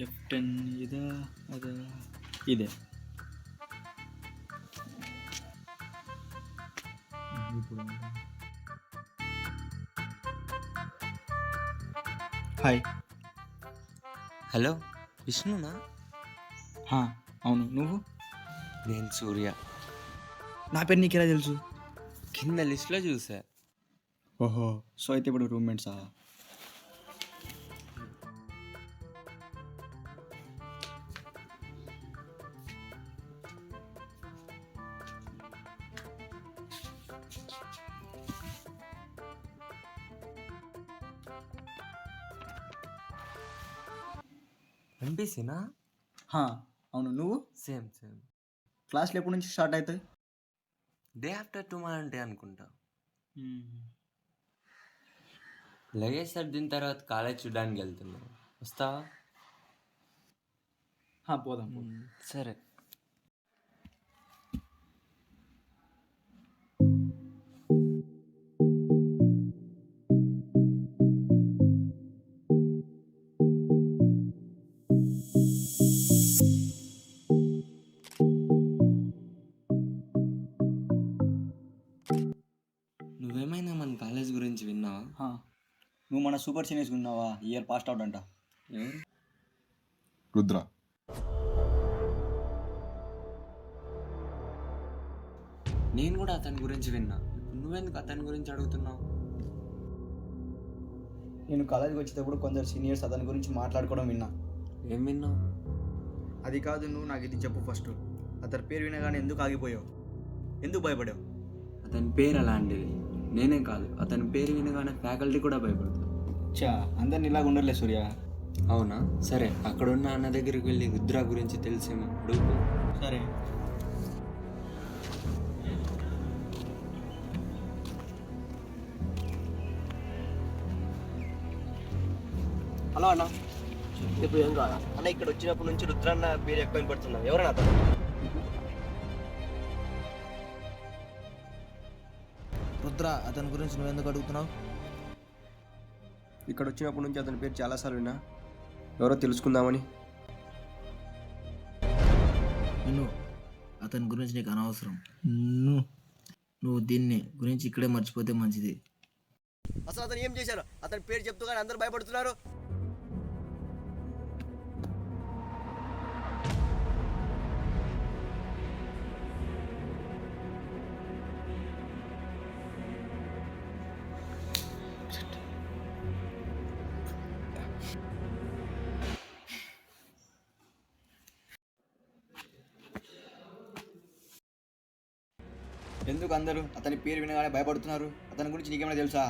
F10 ఇదా అదా ఇదే. ఇప్పుడు హాయ్. హలో, విష్ణునా? అవును, నువ్వు? నేను సూర్య. నా పేరు నీకెలా తెలుసు? కింద లిస్ట్లో చూసా. ఓహో, సో అయితే ఇప్పుడు రూమ్మేట్సా? ఎంపీసీనా? అవును, నువ్వు? సేమ్. క్లాస్లు ఎప్పటి నుంచి స్టార్ట్ అవుతాయి? డే ఆఫ్టర్ టుమారో అంటే అనుకుంటా. లగేజ్ సర్దిన తర్వాత కాలేజ్ చూడడానికి వెళ్తున్నావు, వస్తావా? పోదాం. సరే. నువ్వేమైనా మన కాలేజ్ గురించి విన్నావా? నువ్వు మన సూపర్ సీనియర్స్ ఉన్నావా? ఇయర్ పాస్ట్ అవుట్ అంట. ఎవరు? రుద్ర. నేను కూడా అతని గురించి విన్నా. నువ్వెందుకు అతని గురించి అడుగుతున్నావు? నేను కాలేజ్కి వచ్చేటప్పుడు కొందరు సీనియర్స్ అతని గురించి మాట్లాడుకోవడం విన్నా. ఏం విన్నావు? అది కాదు, నువ్వు నాకు ఇది చెప్పు ఫస్ట్. అతని పేరు వినగానే ఎందుకు ఆగిపోయావు? ఎందుకు భయపడావు? అతని పేరు అలాంటిది. నేనే కాదు, అతని పేరు వినగానే ఫ్యాకల్టీ కూడా భయపడతారు. అందరిని ఇలాగ ఉండలే సూర్య. అవునా? సరే, అక్కడున్న అన్న దగ్గరికి వెళ్ళి రుద్ర గురించి తెలిసేమో అడుగు. సరే. హలో అన్న, ఇప్పుడు ఏం కాదా అన్న? ఇక్కడ వచ్చినప్పటి నుంచి రుద్రన్న పేరు ఎక్కువ వినపడుతున్నావు. ఎవరన్నా అతను? రుద్ర, అతని గురించి నువ్వెందుకు అడుగుతున్నావు? ఇక్కడ వచ్చినప్పటి నుంచి అతని పేరు చాలాసార్లు విన్నా. ఎవరో తెలుసుకుందామని. నిన్ను అతని గురించి నీకు అనవసరం. నువ్వు దీన్ని గురించి ఇక్కడే మర్చిపోతే మంచిది. అసలు అతను ఏం చేశారు? అతని పేరు చెప్తూ కానీ అందరూ భయపడుతున్నారు. ఎందుకు అందరూ అతని పేరు వినగానే భయపడుతున్నారు? అతని గురించి నీకేమైనా తెలుసా?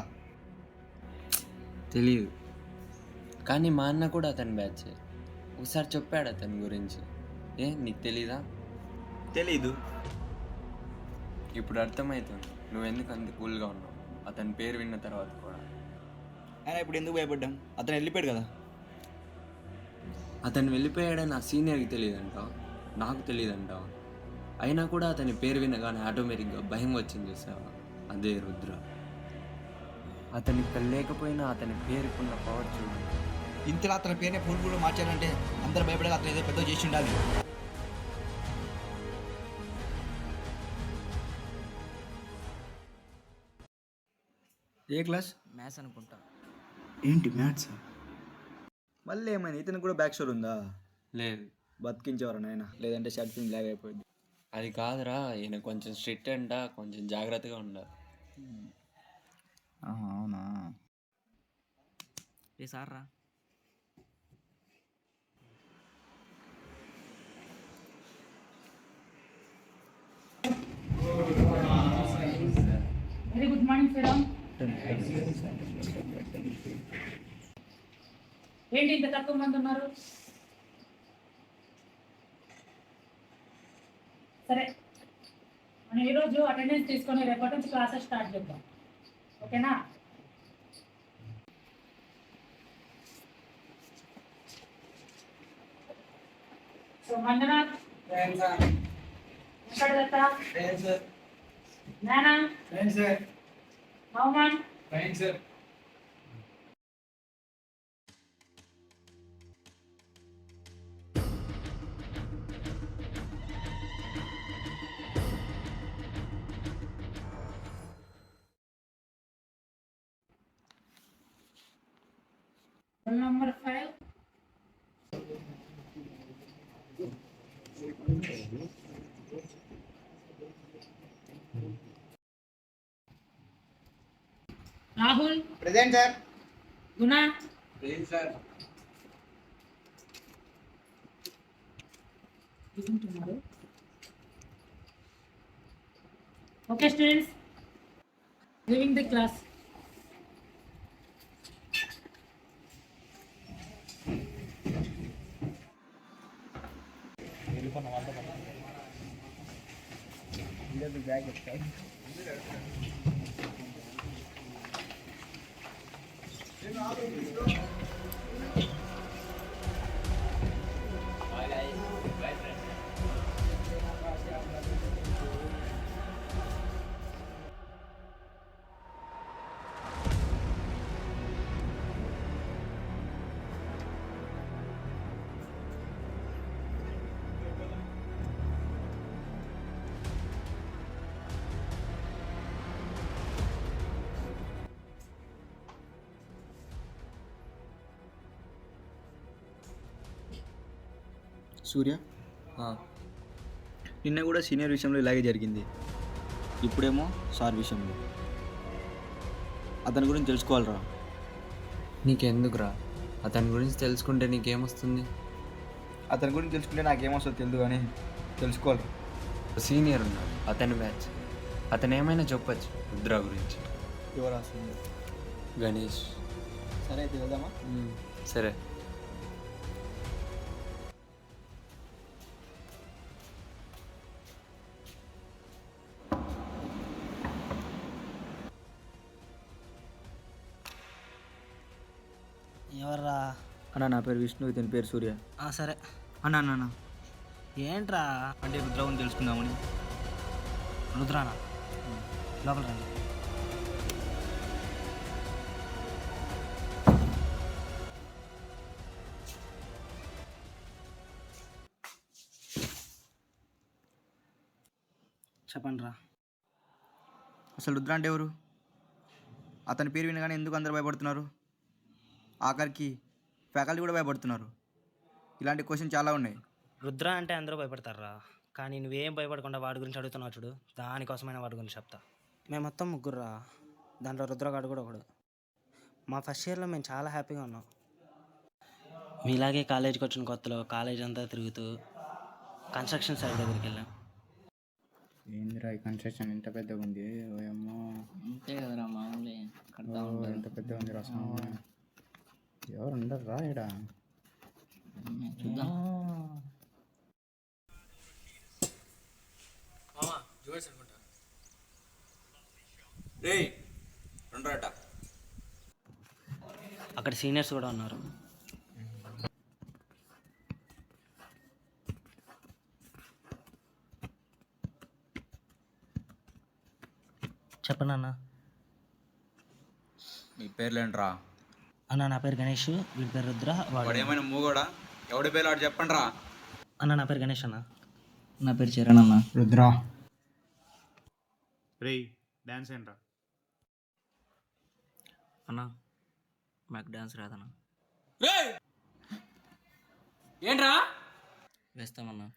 తెలియదు, కానీ మా అన్న కూడా అతని బ్యాచ్. ఒకసారి చెప్పాడు అతని గురించి. నీకు తెలీదా? తెలీదు. ఇప్పుడు అర్థమవుతుంది నువ్వెందుకు అంత కూల్గా ఉన్నావు అతని పేరు విన్న తర్వాత కూడా. అయినా ఇప్పుడు ఎందుకు భయపడ్డాం? అతను వెళ్ళిపోయాడు కదా. అతను వెళ్ళిపోయాడని నా సీనియర్కి తెలియదంటావు, నాకు తెలియదంటావు. అయినా కూడా అతని పేరు వినగానే ఆటోమేటిక్గా భయం వచ్చింది, చూసావా? అదే రుద్ర. అతని ఇక్కడ లేకపోయినా అతని పేరుకున్న పవర్ చూడు. ఇంతలా అతని పేరునే ఫుల్ కూడా మార్చాలంటే అందరు భయపడగా అతను ఏదో పెద్ద చేసి ఉండాలి. ఏ క్లాస్? మ్యాథ్స్ అనుకుంటా. ఏంటి మ్యాథ్స్? మళ్ళీ ఏమైంది? ఇతను కూడా బ్యాక్ షోర్ ఉందా? లేదు. బతికించేవారు నాయన, లేదంటే షర్ట్ ఫింగ్ లాగ్ అయిపోయింది. అది కాదురా, ఈయన కొంచెం స్ట్రిక్ట్ అంట, కొంచెం జాగ్రత్తగా ఉండాలి. అవునా? ఏ సార్ రా. Very good morning Sriram. ఏంటి ఇంత తక్కువ మంది ఉన్నారు? సరే, మనం ఈరోజు అటెండెన్స్ తీసుకొని రేపటి నుంచి క్లాసెస్ స్టార్ట్ చేద్దాం, ఓకేనా? So Manjunath, Venkatadatta, Nana, Navaman, Fine, sir. Roll number 5. Rahul. Present sir. Guna. కూర్చుంటున్నారు. Okay students, leaving the class. Surya, నిన్న కూడా సీనియర్ విషయంలో ఇలాగే జరిగింది. ఇప్పుడేమో సార్ విషయంలో. అతని గురించి తెలుసుకోవాలరా. నీకెందుకురా? అతని గురించి తెలుసుకుంటే నీకేమొస్తుంది? అతని గురించి తెలుసుకుంటే నాకేమొస్తుందో తెలియదు కానీ తెలుసుకోవాలి. సీనియర్ ఉన్నాడు, అతని బ్యాచ్. అతను ఏమైనా చెప్పచ్చు రుద్ర గురించి. ఎవరు రాస్తుంది? గణేష్. సరే అయితే వెళ్దామా? సరే. ఎవర్రా? అన్న నా పేరు విష్ణు, ఇతని పేరు సూర్య. సరే. అన్న ఏంట్రా? అంటే రుద్రవుని తెలుసుకుందామని. రుద్రానా? లోపల రండి. చెప్పండి రా. అసలు రుద్ర అంటే ఎవరు? అతని పేరు వినగానే ఎందుకు అందరూ భయపడుతున్నారు? ఆఖరికి ఫ్యాకల్టీ కూడా భయపడుతున్నారు. ఇలాంటి క్వశ్చన్ చాలా ఉన్నాయి. రుద్ర అంటే అందరూ భయపడతారా, కానీ నువ్వేం భయపడకుండా వాడి గురించి అడుగుతున్నావు చూడు, దానికోసమైన వాడి గురించి చెప్తా. మేము మొత్తం ముగ్గురురా, దాంట్లో రుద్రగాడు కూడా ఒకడు. మా ఫస్ట్ ఇయర్లో మేము చాలా హ్యాపీగా ఉన్నాం. మీలాగే కాలేజీకి వచ్చిన కొత్తలో కాలేజ్ అంతా తిరుగుతూ కన్స్ట్రక్షన్ సైట్ దగ్గరికి వెళ్ళాం. ఏందిరా ఈ కన్స్ట్రక్షన్ ఎంత పెద్దగా ఉంది? ఓయమ్మో, అంతే కదరా మామూలే. ఎంత పెద్దగా ఉంది రా స్వామి. ఎవరు ఉండరు రా ఇక్కడ. చూద్దాం. అక్కడ సీనియర్స్ కూడా ఉన్నారు. చెప్పండి అన్న. మీ పేర్లేంట్రా? అన్న నా పేరు గణేష్, వీడి పేరు రుద్ర. వాడు ఏమైనా మూగోడా? ఎవడి పేరు వాడు చెప్పండి రా. అన్న నా పేరు గణేష్ అన్న. నా పేరు చరణ్ అన్న. రుద్రా. డాన్స్ ఏంట్రా? అన్న మాకు డాన్స్ రాదన్న. ఏంట్రా? వేస్తామన్నా.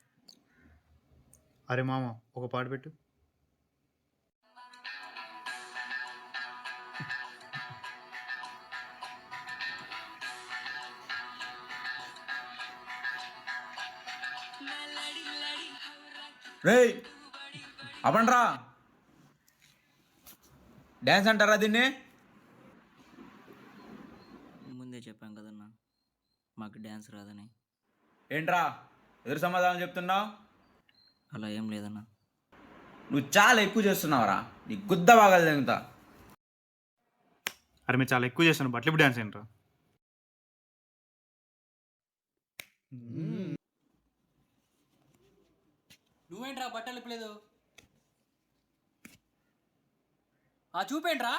అరే మామ, ఒక పాట పెట్టు. రేయ్ అవ్వండ్రా. డ్యాన్స్ అంటారా దీన్ని? ముందే చెప్పాం కదన్నా మాకు డ్యాన్స్ రాదని. ఏంట్రా ఎదురు సమాధానం చెప్తున్నావు? అలా ఏం లేదన్నా. నువ్వు చాలా ఎక్కువ చేస్తున్నావురా. నీ గుద్ద బాగాలి తెగుతా. అరే మీరు చాలా ఎక్కువ చేస్తాను. బట్టలు ఇప్పుడు డాన్స్ ఏంట్రా? నువ్వేంట్రా బట్టలు ఇప్పలేదు? చూపేంట్రా?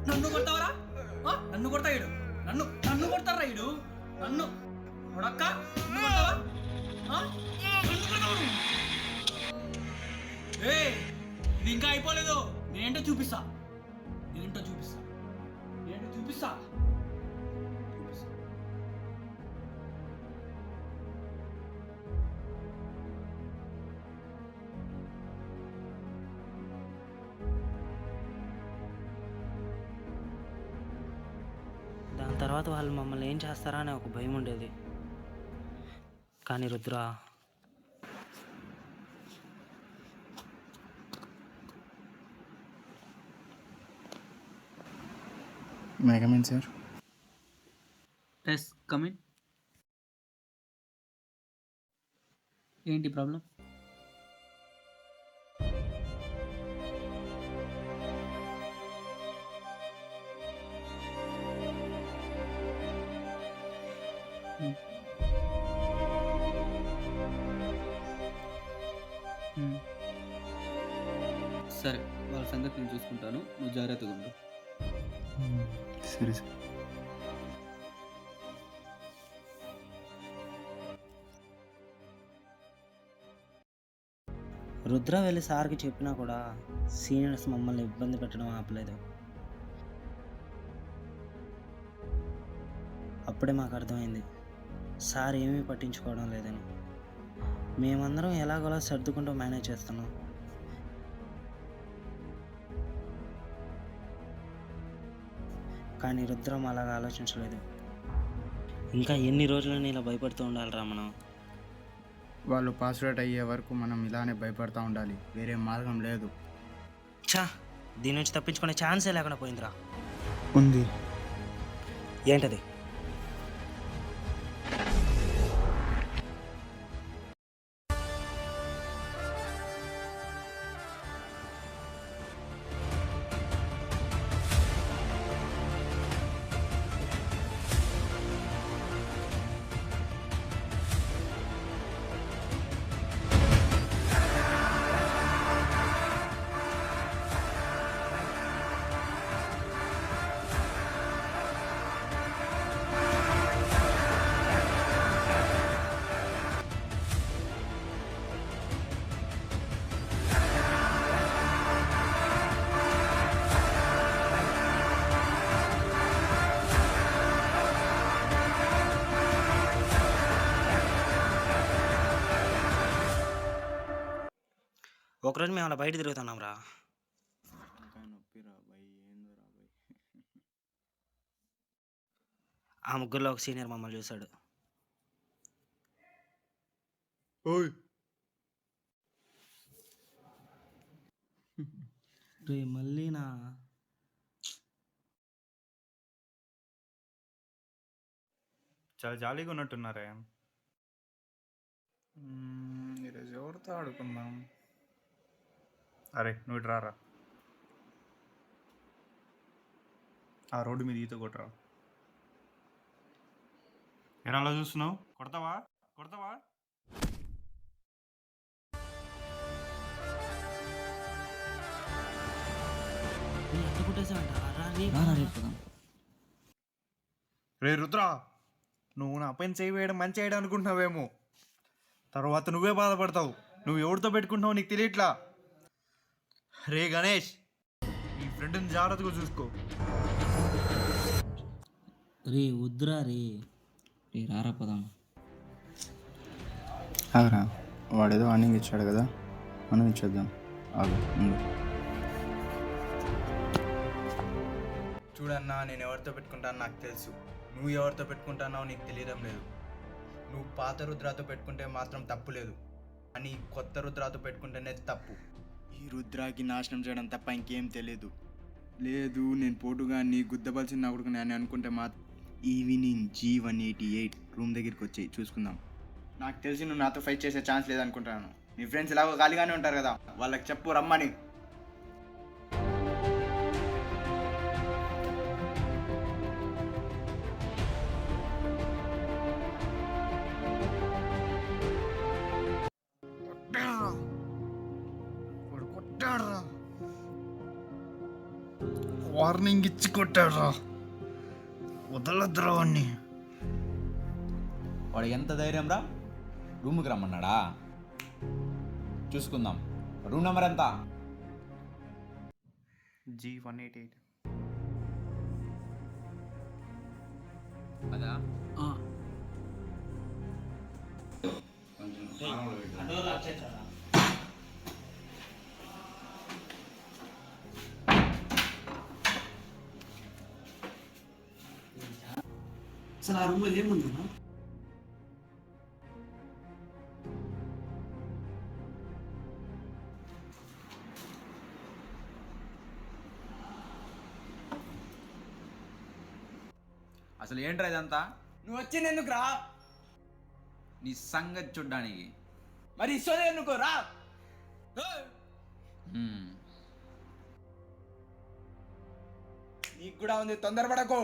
నన్ను కొడతావరా? నన్ను కొడతా ఇడు, నన్ను కొడతారా ఇడు, నన్ను కొడక్క, నన్ను కొడతావా? ఆ? నన్ను కొడతావా? ఏయ్, ఇది ఇంకా అయిపోలేదు. నేనేంటో చూపిస్తా. దాని తర్వాత వాళ్ళు మమ్మల్ని ఏం చేస్తారా అనే ఒక భయం ఉండేది. కానీ రుద్ర మేఘమేన్ సార్. Yes come in. ఏంటి ప్రాబ్లం? సరే, వాళ్ళ సంగతి నేను చూసుకుంటాను, నువ్వు జాగ్రత్తగా ఉండు. సరే సార్. రుద్ర వెళ్ళి సార్కి చెప్పినా కూడా సీనియర్స్ మమ్మల్ని ఇబ్బంది పెట్టడం ఆపలేదు. అప్పుడే మాకు అర్థమైంది సార్ ఏమీ పట్టించుకోవడం లేదని. మేమందరం ఎలాగోలా సర్దుకుంటూ మేనేజ్ చేస్తున్నాం. కానీ రుద్రం అలాగా ఆలోచించలేదు. ఇంకా ఎన్ని రోజులని ఇలా భయపడుతూ ఉండాలిరా మనం? వాళ్ళు పాస్ అవుట్ అయ్యే వరకు మనం ఇలానే భయపడతా ఉండాలి, వేరే మార్గం లేదు. ఛా, దీని నుంచి తప్పించుకునే ఛాన్సే లేకుండా పోయిందిరా. ఉంది. ఏంటది? ఒకరోజు మేము అలా బయట తిరుగుతున్నాం రా. ఆ ముగ్గురులో ఒక సీనియర్ మమ్మల్ని చూశాడు. ఓయ్, రే మళ్ళీనా? చాలా జాలీగా ఉన్నట్టున్నారే. ఈరోజు ఎవరితో ఆడుకుందాం? అరే నువ్వు ఇటు రారా, ఆ రోడ్డు మీద ఈత కొట్టరా. ఎలా అలా చూస్తున్నావు? కొడతావా? రే రుద్ర, నువ్వు నా పైన చేయి వేయడం మంచి చేయడం అనుకుంటున్నావేమో, తర్వాత నువ్వే బాధపడతావు. నువ్వు ఎవరితో పెట్టుకుంటున్నావు నీకు తెలియట్లా. రే గణేష్, నీ ఫ్రెండ్ని జాగ్రత్తగా చూసుకో. రే వద్దురా రే. రే రారా పదాం. ఆగరా, వాడేదో వార్నింగ్ ఇచ్చాడు కదా, మనం ఇచ్చేద్దాం. ఆగు, ఉండు. చూడన్నా, నేను ఎవరితో పెట్టుకుంటానో నాకు తెలుసు, నువ్వు ఎవరితో పెట్టుకుంటానో నీకు తెలియడం లేదు. నువ్వు పాత రుద్రాతో పెట్టుకుంటే మాత్రం తప్పు లేదు, కానీ కొత్త రుద్రాతో పెట్టుకుంటేనే తప్పు. ఈ రుద్రాకి నాశనం చేయడం తప్ప ఇంకేం తెలియదు. లేదు, నేను పోటుగా నీ గుద్దబలిసిన నా కొడుకు నేను అనుకుంటే ఈవినింగ్ G188 రూమ్ దగ్గరికి వచ్చి చూసుకుందాం. నాకు తెలిసి నువ్వు నాతో ఫైట్ చేసే ఛాన్స్ లేదనుకుంటున్నాను. నీ ఫ్రెండ్స్ ఎలాగో ఖాళీగానే ఉంటారు కదా, వాళ్ళకి చెప్పు రమ్మని. వార్నింగ్ ఇచ్చి కొట్టాడురా. వదలద్దురా వాడిని. వాడికి ఎంత ధైర్యం రా రూమ్కి రమ్మన్నాడా? చూసుకుందాం. రూమ్ నెంబర్ ఎంత? G188. అదా? అసలు ఆ రూమ్లో ఏముందన్నా? అసలు ఏంట్రా ఇదంతా? నువ్వు వచ్చింది ఎందుకు రా? నీ సంగతి చూడ్డానికి. మరి ఇస్తుంది ఎందుకు రా? హ్మ్. నీకు కూడా ఉంది, తొందరపడకు.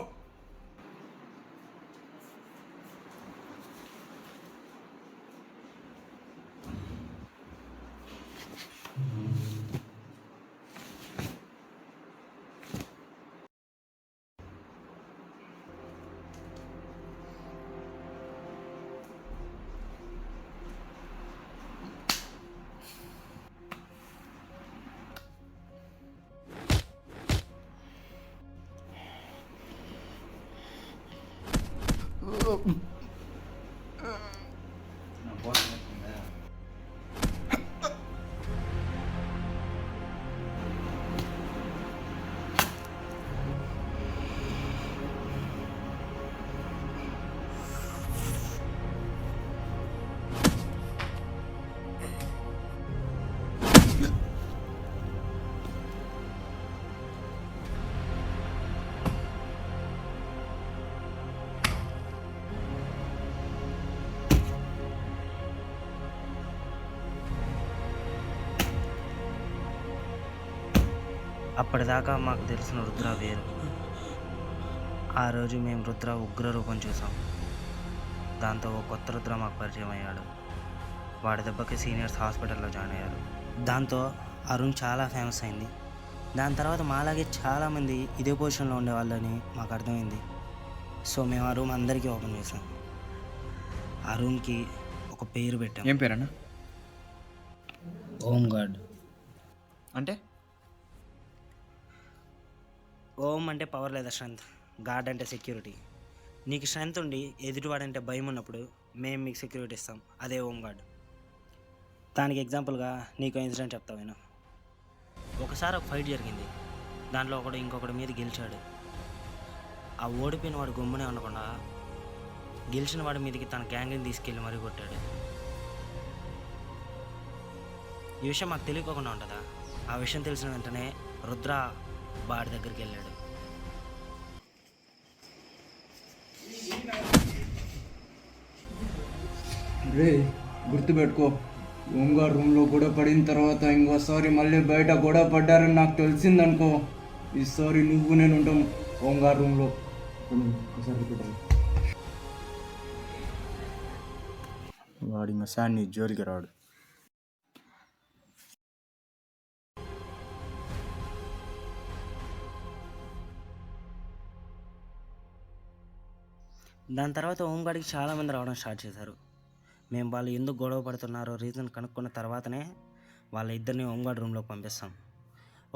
అప్పటిదాకా మాకు తెలిసిన రుద్ర వేరు. ఆ రోజు మేము రుద్ర ఉగ్ర రూపం చూసాం. దాంతో ఓ కొత్త రుద్ర మాకు పరిచయం అయ్యాడు. వాడి దెబ్బకి సీనియర్స్ హాస్పిటల్లో జాయిన్ అయ్యారు. దాంతో ఆ రూమ్ చాలా ఫేమస్ అయింది. దాని తర్వాత మాలాగే చాలామంది ఇదే పొజిషన్లో ఉండేవాళ్ళని మాకు అర్థమైంది. సో మేము ఆ రూమ్ అందరికీ ఓపెన్ చేసాం. ఆ రూమ్కి ఒక పేరు పెట్టాం. ఏం పేరన్నా? ఓం గాడ్. అంటే ఓం అంటే పవర్ లేదా స్ట్రెంత్, గాడ్ అంటే సెక్యూరిటీ. నీకు స్ట్రెంత్ ఉండి ఎదుటివాడంటే భయం ఉన్నప్పుడు మేము మీకు సెక్యూరిటీ ఇస్తాం. అదే ఓం గాడ్. దానికి ఎగ్జాంపుల్గా నీకు ఇన్సిడెంట్ చెప్తా విను. ఒకసారి ఒక ఫైట్ జరిగింది. దాంట్లో ఒకడు ఇంకొకటి మీద గెలిచాడు. ఆ ఓడిపోయిన వాడు గమ్మునే ఉండకుండా గెలిచిన వాడి మీదకి తన గ్యాంగ్ని తీసుకెళ్ళి మరీ కొట్టాడు. ఈ విషయం మాకు తెలియకోకుండా ఉంటుందా? ఆ విషయం తెలిసిన వెంటనే రుద్ర వాడి దగ్గరికి వెళ్ళాడు. రే గుర్తుపెట్టుకో, ఓంగా రూమ్లో గొడవ పడిన తర్వాత ఇంకోసారి మళ్ళీ బయట గొడవ పడ్డారని నాకు తెలిసిందనుకో, ఈసారి నువ్వు నేను ఉంటాం ఓంగా రూమ్లో. వాడి మసాన్ని జోలికి రాడు. దాని తర్వాత ఓంగాడికి చాలామంది రావడం స్టార్ట్ చేశారు. మేము వాళ్ళు ఎందుకు గొడవ పడుతున్నారో రీజన్ కనుక్కున్న తర్వాతనే వాళ్ళ ఇద్దరిని ఓంగాడ్ రూమ్లోకి పంపిస్తాం.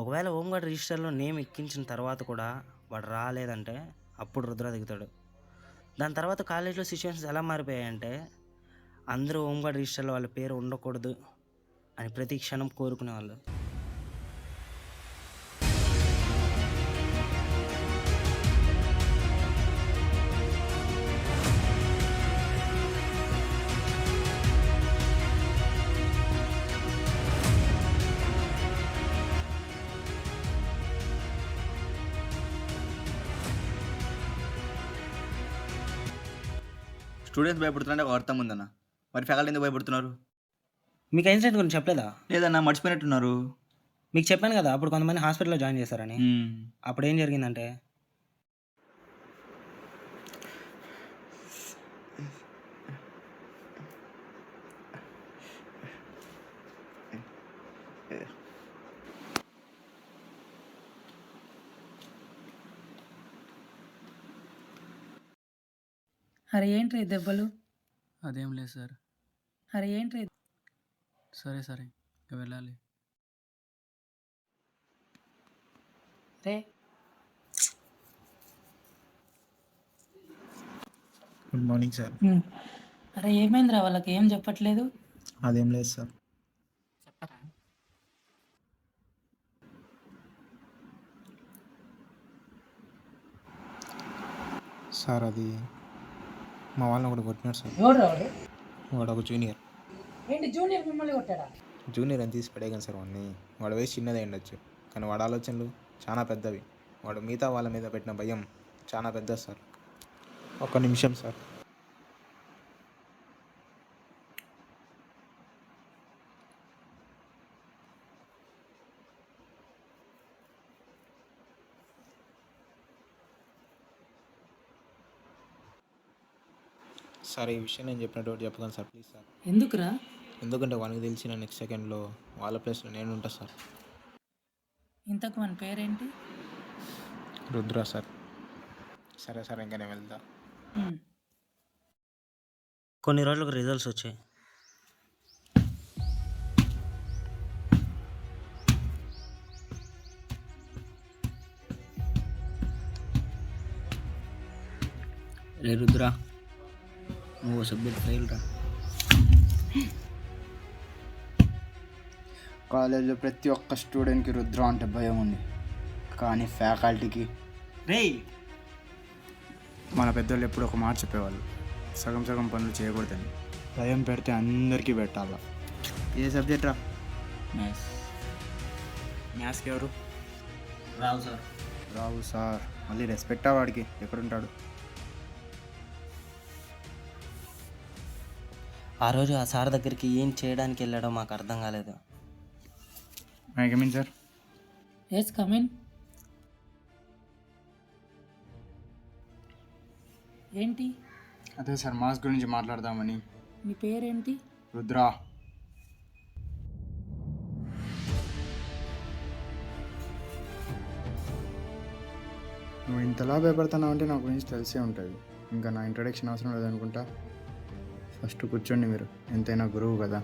ఒకవేళ ఓంగాడ్ రిజిస్టర్లో నేమ్ ఎక్కించిన తర్వాత కూడా వాడు రాలేదంటే అప్పుడు రుద్ర దిగుతాడు. దాని తర్వాత కాలేజ్లో సిచ్యువేషన్స్ ఎలా మారిపోయాయంటే అందరూ ఓంగాడ్ రిజిస్టర్లో వాళ్ళ పేరు ఉండకూడదు అని ప్రతి క్షణం కోరుకునేవాళ్ళు. స్టూడెంట్స్ భయపడుతున్నారంటే ఒక అర్థం ఉందన్న. మరి ఫ్యాకల్టీ ఎందుకు భయపడుతున్నారు? మీకు ఇన్సిడెంట్ గురించి చెప్పలేదా? లేదన్నా, మర్చిపోయినట్టున్నారు. మీకు చెప్పాను కదా అప్పుడు కొంతమంది హాస్పిటల్లో జాయిన్ చేశారని. అప్పుడు ఏం జరిగిందంటే అరే ఏంట్రీ దెబ్బలు? అదేం లేదు సార్. అరే ఏంట్రీ? సరే సరే ఇక వెళ్ళాలి. రే గుడ్ మార్నింగ్ సార్. అరే ఏమైందిరా వాళ్ళకి ఏం చెప్పట్లేదు? అదేం లేదు సార్. సార్ అది మా వాళ్ళని ఒకటి కొట్టినాడు సార్. ఎవరు రావాడు? వాడు ఒక జూనియర్. ఏంటి జూనియర్ మిమ్మల్ని కొట్టాడా? జూనియర్ అని తీసి పడేయగలను సార్ వాడిని. వాడు వయసు చిన్నదే ఉండొచ్చు కానీ వాడి ఆలోచనలు చాలా పెద్దవి. వాడు మిగతా వాళ్ళ మీద పెట్టిన భయం చాలా పెద్దది సార్. ఒక్క నిమిషం సార్. సార్ ఈ విషయం నేను చెప్పినట్టు ఒకటి చెప్పగలను సార్ ప్లీజ్ సార్. ఎందుకురా? ఎందుకంటే వానికి తెలిసిన నెక్స్ట్ సెకండ్లో వాళ్ళ ప్లేస్లో నేను ఉంటా సార్. ఇంతకు మన పేరేంటి? రుద్ర సార్. సరే సార్ ఇంకా నేను వెళ్తా. కొన్ని రోజులకు రిజల్ట్స్ వచ్చాయి. రే రుద్ర, నువ్వు సబ్జెక్ట్ ఫెయిల్ రా. కాలేజీలో ప్రతి ఒక్క స్టూడెంట్కి రుద్ర అంటే భయం ఉంది, కానీ ఫ్యాకల్టీకి రేయ్ మన పెద్దోళ్ళు ఎప్పుడు ఒక మాట చెప్పేవాళ్ళు, సగం సగం పనులు చేయకూడదని. భయం పెడితే అందరికీ పెట్టాలా. ఏ సబ్జెక్ట్ రా? మ్యాథ్స్. మ్యాథ్స్కి ఎవరు? రావు సార్. రావు సార్. మళ్ళీ రెస్పెక్టా వాడికి? ఎక్కడుంటాడు? ఆ రోజు ఆ సార్ దగ్గరికి ఏం చేయడానికి వెళ్ళాడో మాకు అర్థం కాలేదు. I come in sir. Yes come in. ఏంటి? అదే సార్ మాస్ గురించి మాట్లాడదామని. మీ పేరేంటి? రుద్ర. నువ్వు ఇంతలా భయపడుతున్నావు అంటే నా గురించి తెలిసే ఉంటుంది. ఇంకా నా ఇంట్రడక్షన్ అవసరం లేదనుకుంటా. ఫస్ట్ కూర్చోండి, మీరు ఎంతైనా గురువు కదా.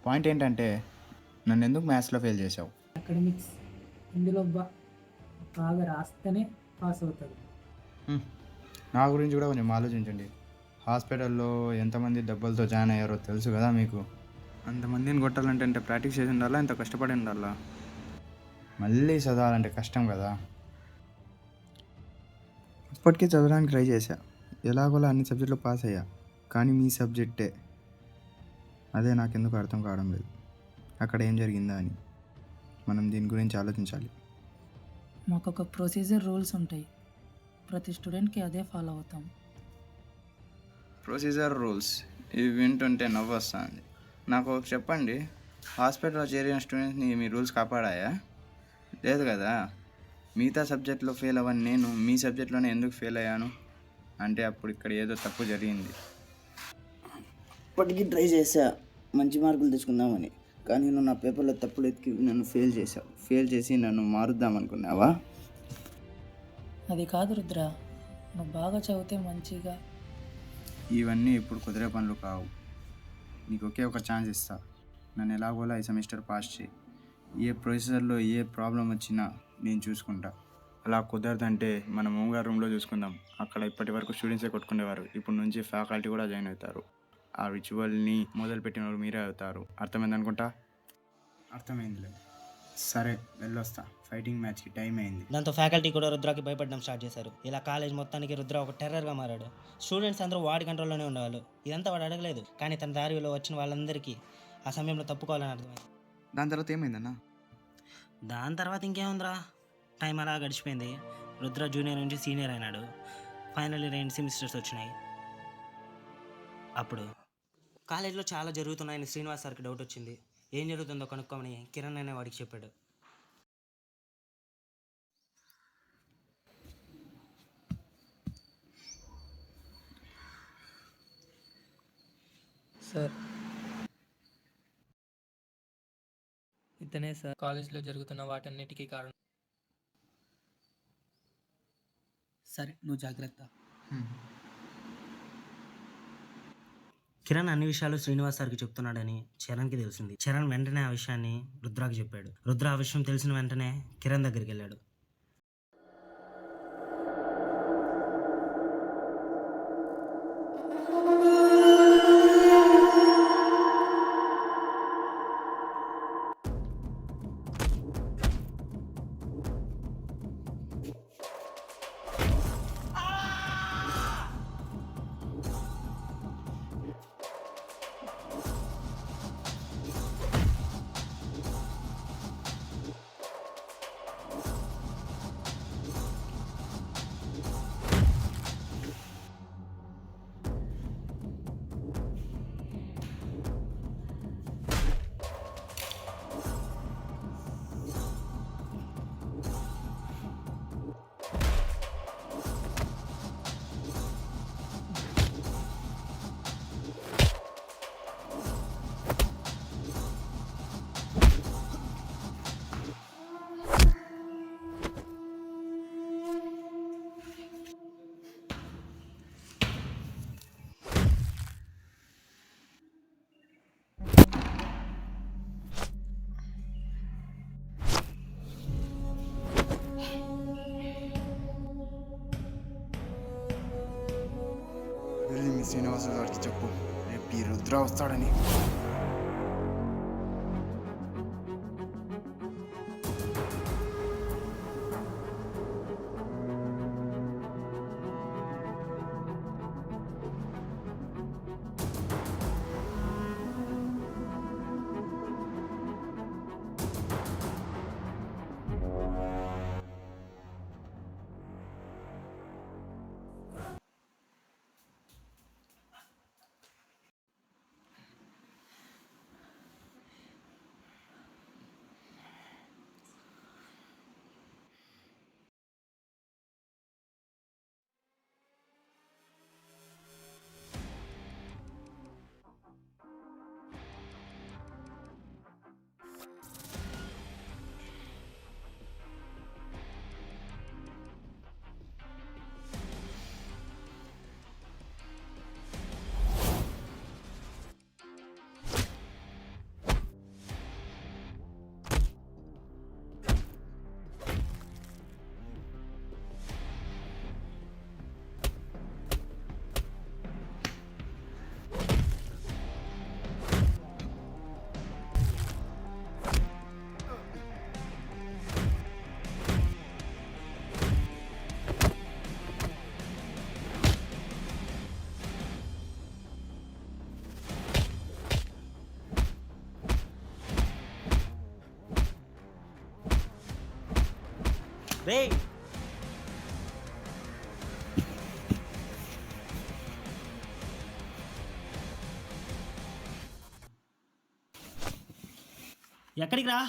పాయింట్ ఏంటంటే నన్ను ఎందుకు మ్యాథ్స్లో ఫెయిల్ చేసావు? అకాడమిక్స్ ఇందులో బాగా రాస్తేనే పాస్ అవుతాడు. నా గురించి కూడా కొంచెం ఆలోచించండి. హాస్పిటల్లో ఎంతమంది దెబ్బలతో జాయిన్ అయ్యారో తెలుసు కదా మీకు. అంతమందిని కొట్టాలంటే ప్రాక్టీస్ చేసి ఉండాలా, ఎంత కష్టపడి ఉండాలా. మళ్ళీ చదవాలంటే కష్టం కదా. ఇప్పటికీ చదవడానికి ట్రై చేశా, ఎలాగోలా అన్ని సబ్జెక్టులో పాస్ అయ్యా. కానీ మీ సబ్జెక్టే, అదే నాకెందుకు అర్థం కావడం లేదు. అక్కడ ఏం జరిగిందా అని మనం దీని గురించి ఆలోచించాలి. మాకు ఒక ప్రొసీజర్ రూల్స్ ఉంటాయి, ప్రతి స్టూడెంట్కి అదే ఫాలో అవుతాం. ప్రొసీజర్ రూల్స్ ఇవి వింటుంటే నవ్వు వస్తుంది. నాకు చెప్పండి, హాస్పిటల్లో చేరిన స్టూడెంట్స్ని మీ రూల్స్ కాపాడాయా? లేదు కదా. మిగతా సబ్జెక్ట్లో ఫెయిల్ అవ్వని నేను మీ సబ్జెక్ట్లోనే ఎందుకు ఫెయిల్ అయ్యాను అంటే అప్పుడు ఇక్కడ ఏదో తప్పు జరిగింది. ఇప్పటికీ ట్రై చేశా మంచి మార్కులు తెచ్చుకుందామని, కానీ నువ్వు నా పేపర్లో తప్పులు ఎత్తికి నన్ను ఫెయిల్ చేసావు. ఫెయిల్ చేసి నన్ను మారుద్దామనుకున్నావా? అది కాదు రుద్ర, నువ్వు బాగా చదివితే మంచిగా. ఇవన్నీ ఇప్పుడు కుదిరే పనులు కావు. నీకు ఒకే ఒక ఛాన్స్ ఇస్తా, నన్ను ఎలాగోలా ఈ సెమిస్టర్ పాస్ చేయి. ఏ ప్రొసెసర్లో ఏ ప్రాబ్లం వచ్చినా నేను చూసుకుంటా. అలా కుదరదంటే మనం ఓంగా రూమ్లో చూసుకుందాం. అక్కడ ఇప్పటి వరకు స్టూడెంట్సే కొట్టుకునేవారు, ఇప్పుడు నుంచి ఫ్యాకల్టీ కూడా జాయిన్ అవుతారు. ఆ రిచువల్ని మొదలుపెట్టిన వాళ్ళు మీరే అవుతారు. అర్థమైంది అనుకుంటా? అర్థమైందిలే. సరే వెళ్ళొస్తా, ఫైటింగ్ మ్యాచ్కి టైం అయింది. దాంతో ఫ్యాకల్టీ కూడా రుద్రాకి భయపడడం స్టార్ట్ చేశారు. ఇలా కాలేజ్ మొత్తానికి రుద్ర ఒక టెర్రర్గా మారాడు. స్టూడెంట్స్ అందరూ వాడి కంట్రోల్లోనే ఉండేవాళ్ళు. ఇదంతా వాడు అడగలేదు, కానీ తన దారిలో వచ్చిన వాళ్ళందరికీ ఆ సమయంలో తప్పుకోవాలని అర్థమైంది. దాని తర్వాత ఏమైందన్నా? దాని తర్వాత ఇంకేముందిరా, టైం అలా గడిచిపోయింది. రుద్ర జూనియర్ నుంచి సీనియర్ అయినాడు. ఫైనల్లీ 2 సెమిస్టర్స్ వచ్చినాయి. అప్పుడు కాలేజ్లో చాలా జరుగుతున్నాయని శ్రీనివాస్ సార్కి డౌట్ వచ్చింది. ఏం జరుగుతుందో కనుక్కోమని కిరణ్ అనే వాడికి చెప్పాడు. సార్, ఇతనే సార్ కాలేజ్లో జరుగుతున్న వాటన్నిటికీ కారణం. సరే నువ్వు జాగ్రత్త. కిరణ్ అన్ని విషయాలు శ్రీనివాస్ సార్కి చెప్తున్నాడని చరణ్కి తెలిసింది. చరణ్ వెంటనే ఆ విషయాన్ని రుద్రాకి చెప్పాడు. రుద్ర ఆ విషయం తెలిసిన వెంటనే కిరణ్ దగ్గరికి వెళ్ళాడు. వెళ్ళి మీ శ్రీనివాస గారికి చెప్పు రేపు ఈ రుద్ర వస్తాడని. రే ఎక్కడికి రా?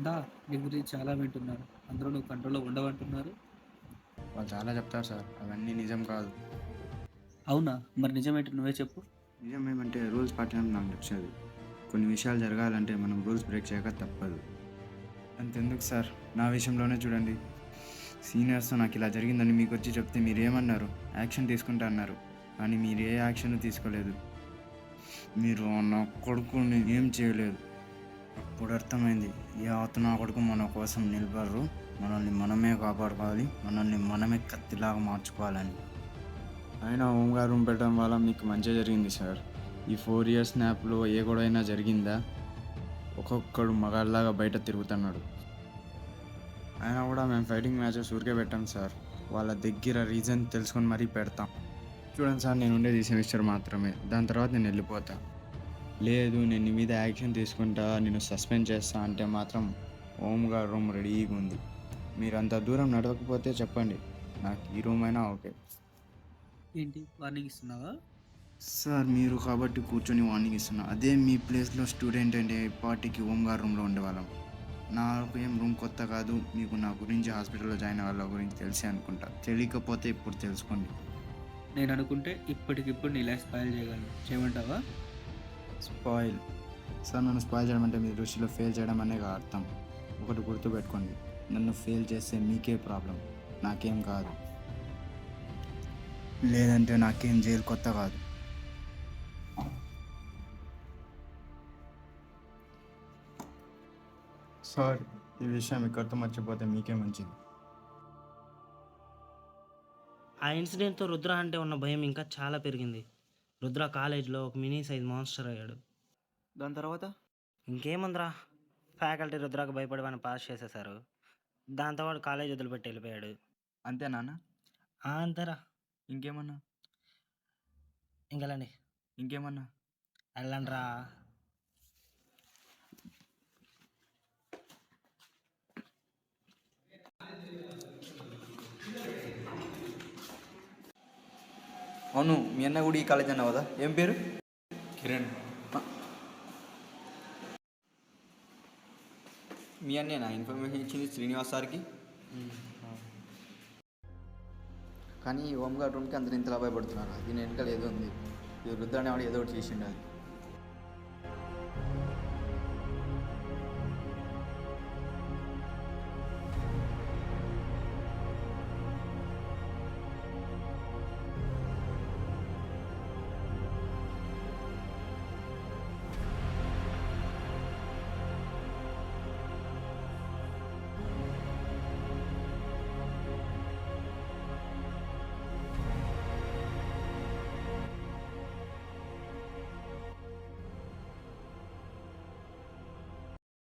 దా నీ గురించి చాలా వింటున్నారు. అందరూ నువ్వు కంట్రోల్లో ఉండవంటున్నారు. వాళ్ళు చాలా చెప్తారు సార్, అవన్నీ నిజం కాదు. అవునా? మరి నిజమేంటి నువ్వే చెప్పు. నిజం ఏమంటే రూల్స్ పాటించడం నాకు నచ్చదు. కొన్ని విషయాలు జరగాలంటే మనం రూల్స్ బ్రేక్ చేయక తప్పదు. అంతెందుకు సార్, నా విషయంలోనే చూడండి. సీనియర్స్తో నాకు ఇలా జరిగిందని మీకు వచ్చి చెప్తే మీరేమన్నారు? యాక్షన్ తీసుకుంటా అన్నారు. కానీ మీరు ఏ యాక్షన్ తీసుకోలేదు. మీరు నా కొడుకుని ఏం చేయలేదు. అప్పుడు అర్థమైంది, ఏ నా కొడుకు మన కోసం నిలబడరు, మనల్ని మనమే కాపాడుకోవాలి, మనల్ని మనమే కత్తిలాగా మార్చుకోవాలని. అయినా హోమ్గా రూమ్ పెట్టడం వల్ల మీకు మంచిగా జరిగింది సార్. ఈ 4 years స్నాప్లో ఏ గొడవైనా జరిగిందా? ఒక్కొక్కడు మగాళ్ళలాగా బయట తిరుగుతున్నాడు. అయినా కూడా మేము ఫైటింగ్ మ్యాచెస్ ఊరికే పెట్టాం సార్. వాళ్ళ దగ్గర రీజన్ తెలుసుకొని మరీ పెడతాం. చూడండి సార్, నేను ఉండేది ఈ సెమిస్టర్ మాత్రమే, దాని తర్వాత నేను వెళ్ళిపోతా. లేదు నేను నీ మీద యాక్షన్ తీసుకుంటా, నేను సస్పెండ్ చేస్తా అంటే మాత్రం హోమ్గా రూమ్ రెడీగా ఉంది. మీరు అంత దూరం నడవకపోతే చెప్పండి, నాకు ఈ రూమ్ అయినా ఓకే. ఏంటి వార్నింగ్ ఇస్తున్నావా? సార్ మీరు కాబట్టి కూర్చొని వార్నింగ్ ఇస్తున్నా. అదే మీ ప్లేస్లో స్టూడెంట్ అంటే పార్టీకి హోమ్గా రూమ్లో ఉండేవాళ్ళం. నాకు ఏం రూమ్ కొత్త కాదు, మీకు నా గురించి హాస్పిటల్లో జాయిన్ అవ్వాల గురించి తెలిసి అనుకుంటా. తెలియకపోతే ఇప్పుడు తెలుసుకోండి. నేను అనుకుంటే ఇప్పటికిప్పుడు నీ లైఫ్ స్పాయిల్ చేయగలను. చేయమంటావా? స్పాయిల్ సార్, నన్ను స్పాయిల్ చేయడం అంటే మీ దృష్టిలో ఫెయిల్ చేయడం అనే అర్థం. ఒకటి గుర్తుపెట్టుకోండి, నన్ను ఫెయిల్ చేస్తే మీకే ప్రాబ్లం, నాకేం కాదు. లేదంటే నాకేం జైలు కొత్త కాదు. సార్, ఈ విషయం ఇక్కడితో మర్చిపోతే మీకే మంచిది. ఆ ఇన్సిడెంట్తో రుద్ర అంటే ఉన్న భయం ఇంకా చాలా పెరిగింది. రుద్ర కాలేజ్లో ఒక మినీ సైజ్ మాన్స్టర్ అయ్యాడు. దాని తర్వాత ఇంకేముందిరా, ఫ్యాకల్టీ రుద్రాకు భయపడి వాడిని పాస్ చేసేశారు. దాంతో వాడు కాలేజ్ వదిలిపెట్టి వెళ్ళిపోయాడు. అంతే నాన్న? అంతేరా. ఇంకేమన్నా? ఇంకెళ్ళండి. ఇంకేమన్నా? వెళ్ళండిరా. అవును, మీ అన్న కూడా ఈ కాలేజ్ అన్నావు కదా, ఏం పేరు? కిరణ్. మీ అన్నేనా ఇన్ఫర్మేషన్ ఇచ్చింది శ్రీనివాస్ సార్కి? కానీ ఈ హోమ్ గార్డ్ రూమ్కి అందరు ఇంతలా భయపడుతున్నారు. దీని వెనకాల ఏదో ఉంది. ఈ రుద్ర అనేవాడు ఏదో ఒకటి చేసి ఉండాలి.